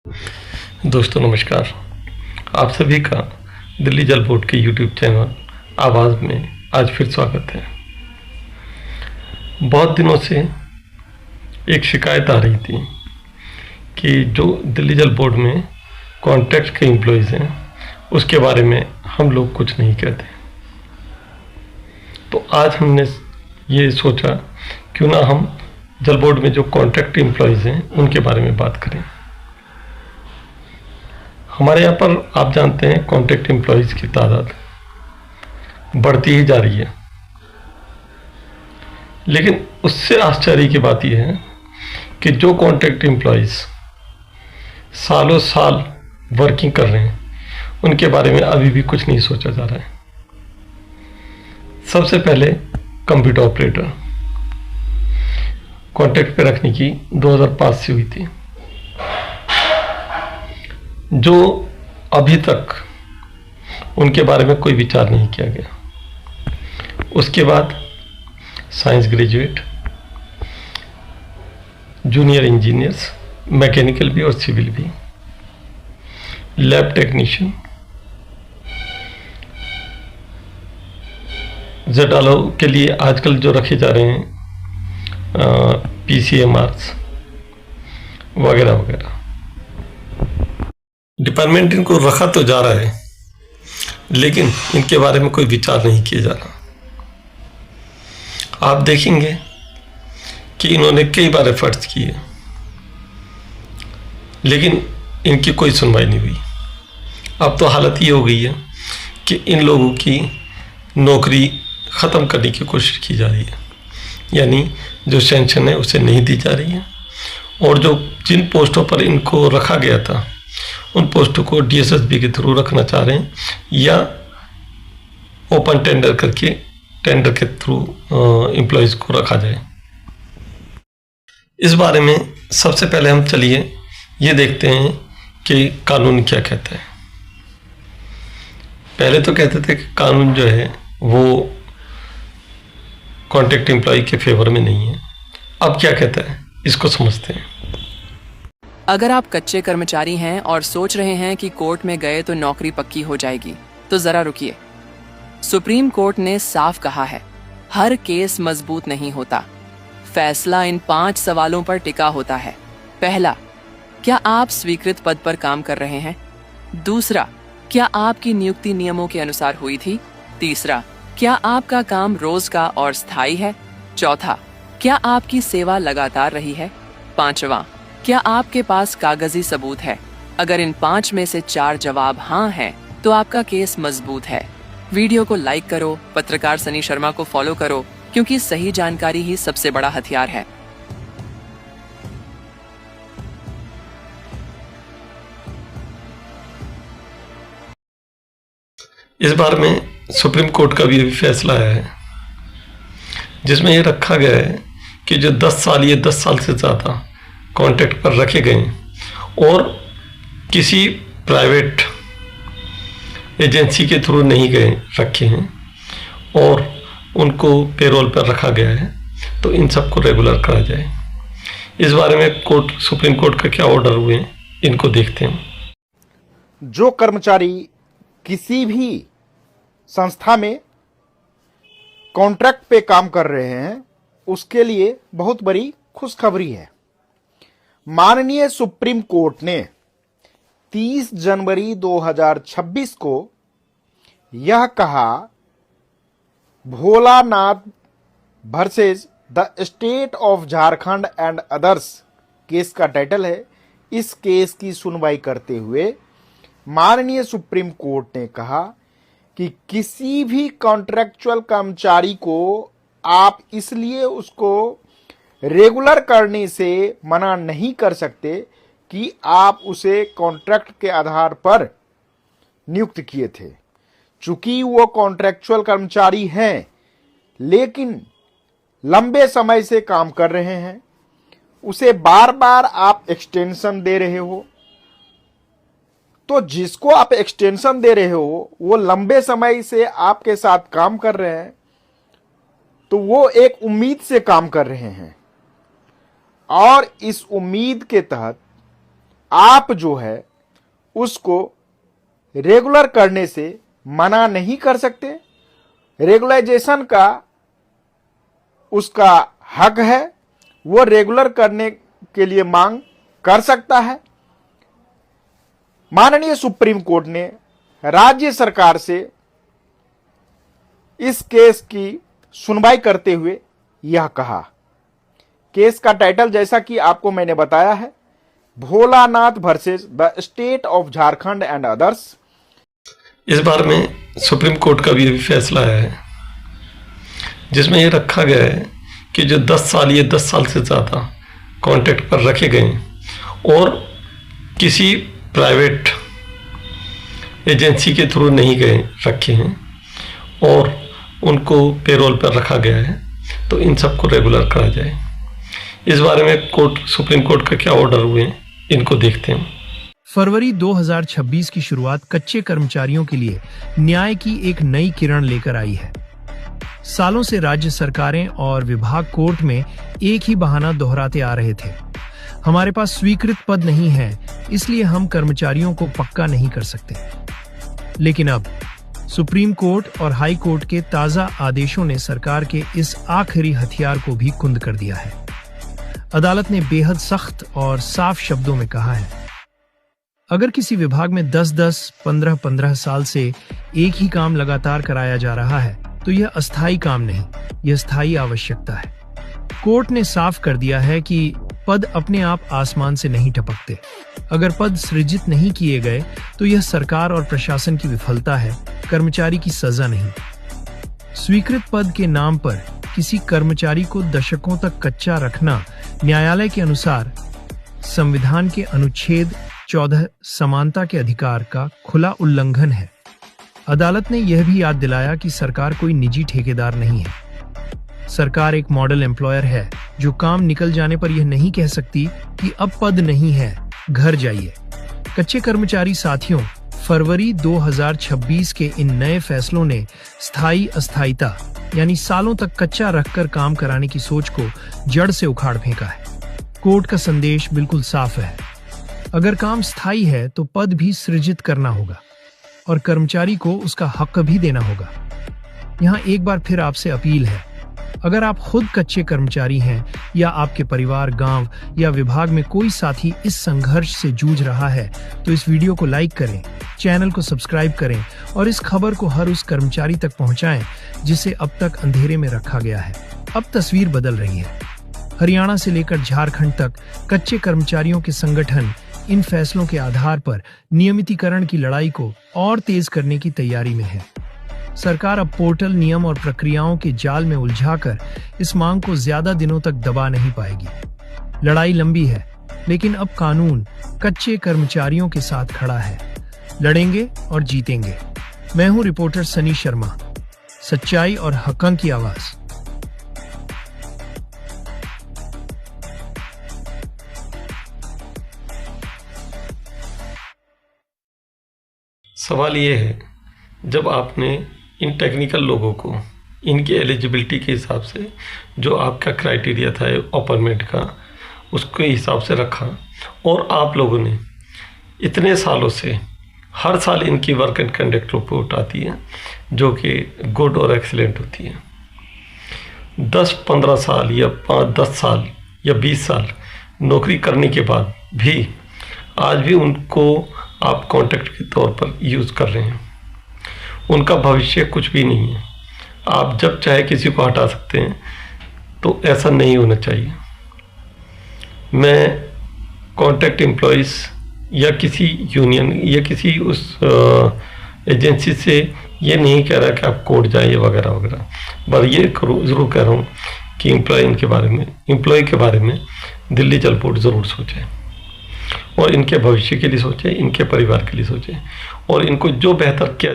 दोस्तों नमस्कार। आप सभी का दिल्ली जल बोर्ड के यूट्यूब चैनल आवाज़ में आज फिर स्वागत है। बहुत दिनों से एक शिकायत आ रही थी कि जो दिल्ली जल बोर्ड में कॉन्ट्रैक्ट के एम्प्लॉयज़ हैं उसके बारे में हम लोग कुछ नहीं कहते। तो आज हमने ये सोचा क्यों ना हम जल बोर्ड में जो कॉन्ट्रैक्ट एम्प्लॉयज़ हैं उनके बारे में बात करें। हमारे यहाँ पर आप जानते हैं कॉन्ट्रैक्ट एम्प्लॉयज़ की तादाद बढ़ती ही जा रही है, लेकिन उससे आश्चर्य की बात यह है कि जो कॉन्ट्रैक्ट एम्प्लॉयज़ सालों साल वर्किंग कर रहे हैं उनके बारे में अभी भी कुछ नहीं सोचा जा रहा है। सबसे पहले कंप्यूटर ऑपरेटर कॉन्ट्रैक्ट पे रखने की 2005 से हुई थी, जो अभी तक उनके बारे में कोई विचार नहीं किया गया। उसके बाद science graduate, junior engineers, mechanical भी और सिविल भी, लैब टेक्नीशियन, जेडालो के लिए आजकल जो रखे जा रहे हैं PCMRs वगैरह वगैरह। डिपार्टमेंट इनको रखा तो जा रहा है, लेकिन इनके बारे में कोई विचार नहीं किया जा रहा। आप देखेंगे कि इन्होंने कई बार एफर्ट्स किए, लेकिन इनकी कोई सुनवाई नहीं हुई। अब तो हालत ये हो गई है कि इन लोगों की नौकरी ख़त्म करने की कोशिश की जा रही है, यानी जो सेंक्शन है उसे नहीं दी जा रही है, और जो जिन पोस्टों पर इनको रखा गया था उन पोस्टों को DSSB के थ्रू रखना चाह रहे हैं, या ओपन टेंडर करके टेंडर के थ्रू एम्प्लॉयज़ को रखा जाए। इस बारे में सबसे पहले हम चलिए ये देखते हैं कि कानून क्या कहता है। पहले तो कहते थे कि कानून जो है वो कॉन्ट्रैक्ट एम्प्लॉय के फेवर में नहीं है। अब क्या कहता है इसको समझते हैं। अगर आप कच्चे कर्मचारी हैं और सोच रहे हैं कि कोर्ट में गए तो नौकरी पक्की हो जाएगी, तो जरा रुकिए। सुप्रीम कोर्ट ने साफ कहा है, हर केस मजबूत नहीं होता। फैसला इन 5 सवालों पर टिका होता है। पहला, क्या आप स्वीकृत पद पर काम कर रहे हैं? दूसरा, क्या आपकी नियुक्ति नियमों के अनुसार हुई थी? तीसरा, क्या आपका काम रोज का और स्थायी है? चौथा, क्या आपकी सेवा लगातार रही है? पांचवा, क्या आपके पास कागजी सबूत है? अगर इन 5 में से 4 जवाब हाँ हैं, तो आपका केस मजबूत है। वीडियो को लाइक करो, पत्रकार सनी शर्मा को फॉलो करो, क्योंकि सही जानकारी ही सबसे बड़ा हथियार है। इस बार में सुप्रीम कोर्ट का भी अभी फैसला है, जिसमें ये रखा गया है कि जो 10 साल या 10 साल से ज़्यादा कॉन्ट्रैक्ट पर रखे गए और किसी प्राइवेट एजेंसी के थ्रू नहीं गए रखे हैं और उनको पेरोल पर रखा गया है, तो इन सबको रेगुलर करा जाए। इस बारे में सुप्रीम कोर्ट का क्या ऑर्डर हुए हैं, इनको देखते हैं। जो कर्मचारी किसी भी संस्था में कॉन्ट्रैक्ट पे काम कर रहे हैं उसके लिए बहुत बड़ी खुशखबरी है। माननीय सुप्रीम कोर्ट ने 30 जनवरी 2026 को यह कहा, Bholanath versus the state of Jharkhand and others case का टाइटल है। इस केस की सुनवाई करते हुए माननीय सुप्रीम कोर्ट ने कहा कि किसी भी कॉन्ट्रैक्चुअल कर्मचारी को आप इसलिए उसको रेगुलर करने से मना नहीं कर सकते कि आप उसे कॉन्ट्रैक्ट के आधार पर नियुक्त किए थे। चूंकि वो कॉन्ट्रैक्चुअल कर्मचारी हैं लेकिन लंबे समय से काम कर रहे हैं, उसे बार बार आप एक्सटेंशन दे रहे हो, तो जिसको आप एक्सटेंशन दे रहे हो वो लंबे समय से आपके साथ काम कर रहे हैं, तो वो एक उम्मीद से काम कर रहे हैं और इस उम्मीद के तहत आप जो है उसको रेगुलर करने से मना नहीं कर सकते। रेगुलाइजेशन का उसका हक है, वो रेगुलर करने के लिए मांग कर सकता है। माननीय सुप्रीम कोर्ट ने राज्य सरकार से इस केस की सुनवाई करते हुए यह कहा। केस का टाइटल जैसा कि आपको मैंने बताया है, Bholanath versus the state of Jharkhand and others. इस बार में सुप्रीम कोर्ट का भी अभी फैसला आया है जिसमें यह रखा गया है कि जो 10 साल या 10 साल से ज़्यादा कॉन्ट्रैक्ट पर रखे गए और किसी प्राइवेट एजेंसी के थ्रू नहीं गए रखे हैं और उनको पेरोल पर रखा गया है, तो इन सबको रेगुलर करा जाए। इस बारे में सुप्रीम कोर्ट का क्या ऑर्डर हुए हैं, इनको देखते हैं। फरवरी 2026 की शुरुआत कच्चे कर्मचारियों के लिए न्याय की एक नई किरण लेकर आई है। सालों से राज्य सरकारें और विभाग कोर्ट में एक ही बहाना दोहराते आ रहे थे, हमारे पास स्वीकृत पद नहीं है, इसलिए हम कर्मचारियों को पक्का नहीं कर सकते। लेकिन अब सुप्रीम कोर्ट और हाई कोर्ट के ताजा आदेशों ने सरकार के इस आखिरी हथियार को भी कुंद कर दिया है। अदालत ने बेहद सख्त और साफ शब्दों में कहा है, अगर किसी विभाग में 10-10, 15-15 साल से एक ही काम लगातार कराया जा रहा है तो यह अस्थायी काम नहीं, यह स्थायी आवश्यकता है। कोर्ट ने साफ कर दिया है कि पद अपने आप आसमान से नहीं टपकते। अगर पद सृजित नहीं किए गए तो यह सरकार और प्रशासन की विफलता है, कर्मचारी की सजा नहीं। स्वीकृत पद के नाम पर किसी कर्मचारी को दशकों तक कच्चा रखना न्यायालय के अनुसार संविधान के अनुच्छेद 14 समानता के अधिकार का खुला उल्लंघन है। अदालत ने यह भी याद दिलाया कि सरकार कोई निजी ठेकेदार नहीं है। सरकार एक मॉडल एम्प्लॉयर है जो काम निकल जाने पर यह नहीं कह सकती कि अब पद नहीं है, घर जाइए। कच्चे कर्मचारी साथियों, फरवरी 2026 के इन नए फैसलों ने स्थायी अस्थायीता यानी सालों तक कच्चा रखकर काम कराने की सोच को जड़ से उखाड़ फेंका है। कोर्ट का संदेश बिल्कुल साफ है, अगर काम स्थायी है तो पद भी सृजित करना होगा और कर्मचारी को उसका हक भी देना होगा। यहाँ एक बार फिर आपसे अपील है, अगर आप खुद कच्चे कर्मचारी हैं या आपके परिवार, गांव या विभाग में कोई साथी इस संघर्ष से जूझ रहा है तो इस वीडियो को लाइक करें, चैनल को सब्सक्राइब करें और इस खबर को हर उस कर्मचारी तक पहुंचाएं जिसे अब तक अंधेरे में रखा गया है। अब तस्वीर बदल रही है। हरियाणा से लेकर झारखंड तक कच्चे कर्मचारियों के संगठन इन फैसलों के आधार पर नियमितीकरण की लड़ाई को और तेज करने की तैयारी में है। सरकार अब पोर्टल, नियम और प्रक्रियाओं के जाल में उलझाकर इस मांग को ज्यादा दिनों तक दबा नहीं पाएगी। लड़ाई लंबी है, लेकिन अब कानून कच्चे कर्मचारियों के साथ खड़ा है। लड़ेंगे और जीतेंगे। मैं हूं रिपोर्टर सनी शर्मा, सच्चाई और हक़ की आवाज। सवाल ये है, जब आपने इन टेक्निकल लोगों को इनकी एलिजिबिलिटी के हिसाब से जो आपका क्राइटेरिया था अपॉइंटमेंट का, उसके हिसाब से रखा और आप लोगों ने इतने सालों से हर साल इनकी वर्क एंड कंडक्ट रिपोर्ट आती है जो कि गुड और एक्सीलेंट होती है। 10-15 साल या 5-10 साल या 20 साल नौकरी करने के बाद भी आज भी उनको आप कॉन्ट्रैक्ट के तौर पर यूज़ कर रहे हैं। उनका भविष्य कुछ भी नहीं है। आप जब चाहे किसी को हटा सकते हैं, तो ऐसा नहीं होना चाहिए। मैं कॉन्ट्रैक्ट एम्प्लॉइज़ या किसी यूनियन या किसी उस एजेंसी से ये नहीं कह रहा कि आप कोर्ट जाइए वगैरह वगैरह, पर ये ज़रूर कह रहा हूँ कि एम्प्लॉय के बारे में दिल्ली जल बोर्ड ज़रूर सोचे और इनके भविष्य के लिए सोचे, इनके परिवार के लिए सोचे और इनको जो बेहतर किया